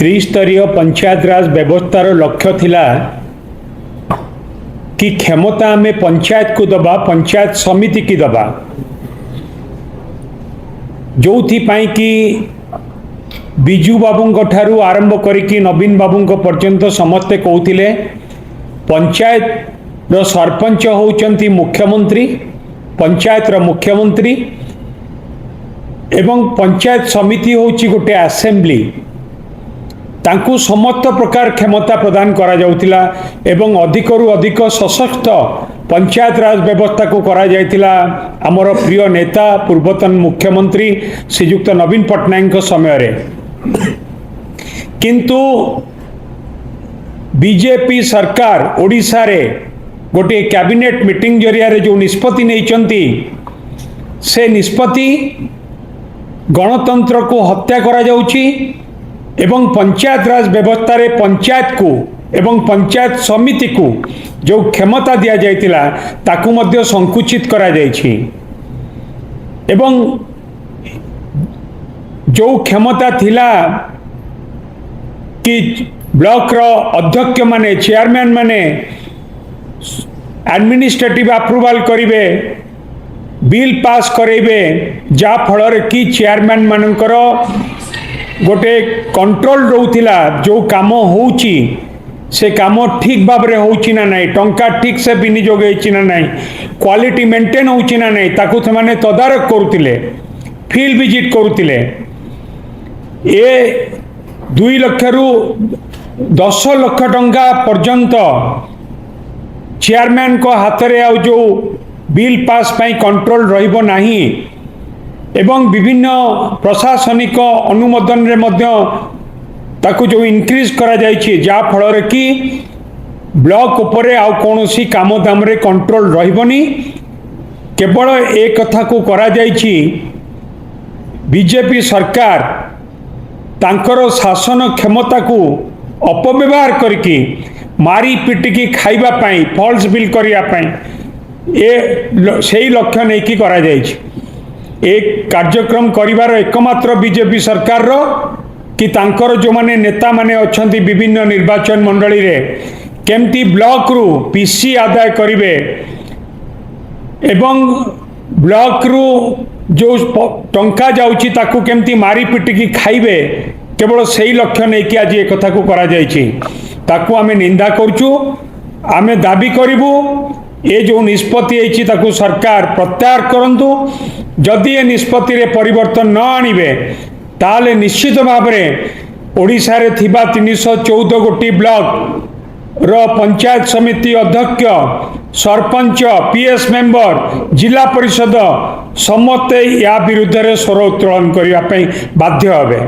त्रिस्तरीय पंचायत राज व्यवस्थार लक्ष्य थिला कि क्षमता आम पंचायत को दबा, पंचायत समिति की दबा, जो कि बिजू बाबू ठारू आरंभ करिकी नवीन बाबू पर्यंत समस्ते कहते पंचायत रो सरपंच होउचंती मुख्यमंत्री, पंचायत रो मुख्यमंत्री एवं पंचायत समिति होउची गोटे असेंबली, तांकू समस्त प्रकार क्षमता प्रदान करा जाउतिला एवं अधिकरु अधिक सशक्त पंचायत राज व्यवस्था को करा जाइतिला हमर प्रिय नेता पूर्वतन मुख्यमंत्री श्रीयुक्त नवीन पट्टनायक समय रे। किंतु बीजेपी सरकार ओडिशा रे गोटे कैबिनेट मीटिंग जरिया रे जो निष्पत्ति नैचंती से निष्पत्ति गणतंत्र को हत्या करा जाउची एवं पंचायत राज व्यवस्था रे पंचायत को एवं पंचायत समिति को जो क्षमता दिया जाइतिला ताकू मध्य संकुचित करा जाइछि एवं जो क्षमता थिला कि ब्लॉक रो अध्यक्ष माने चेयरमैन माने एडमिनिस्ट्रेटिव अप्रूवल करिवे, बिल पास करेबे, जा फल कि चेयरमैन मानकर गोटे कंट्रोल रोथिला जो काम होउची से काम ठीक भाव रे होउची ना नहीं, टंका ठीक से विनियोग होइची ना नहीं, क्वालिटी मेंटेन होउची ना नहीं, ताकू से माने तदारक करुतिले, फील्ड विजिट करुतिले। ए 2 लाख रु 10 लाख टंका पर्यंत चेयरमैन को हाथ रे आउ जो बिल पास पाई कंट्रोल रहिबो नाही एवं विभिन्न प्रशासनिक अनुमोदन रे मध्य ताकू जो इनक्रीज करा जाइछि जा फल रे कि ब्लॉक उपरे आउ कोनोसी काम दाम रे कंट्रोल रहिबोनी। केवल ए कथा को करा जाइछि बीजेपी सरकार तांकर शासन क्षमता को अपव्यवहार करके मारी पिटिकी खाइबा पाई, फॉल्स बिल करिया पाई ए सेही लक्ष्य नहीं कि करा जाइछि। एक कार्यक्रम करिवार एकमात्र बीजेपी सरकार रो कि तांकर जो माने नेता माने अछंती विभिन्न निर्वाचन मंडली रे केमती ब्लॉक रु पीसी आदाय करिवे एवं ब्लॉक रु जो टंका जाउची ताकू केमती मारी पिटिकी खाइबे, केवल सेही लक्ष्य नहीं कि आज एक कथा को करा जाइछि ताकू आमे निंदा करछु। आमे दाबी करिवु ए जो निष्पत्ति होइछि ताकू सरकार प्रत्याहार करंतु। जदि ए निष्पत्ति रे परिवर्तन न आनिबे ताले निश्चित भाव में ओडिशा रे थिबा 314 गोटी ब्लॉक रो पंचायत समिति अध्यक्ष, सरपंच, पीएस मेंबर, जिला परिषद समस्ते या विरुद्ध रे स्वर उत्तोलन करिया पई बाध्य हेबे।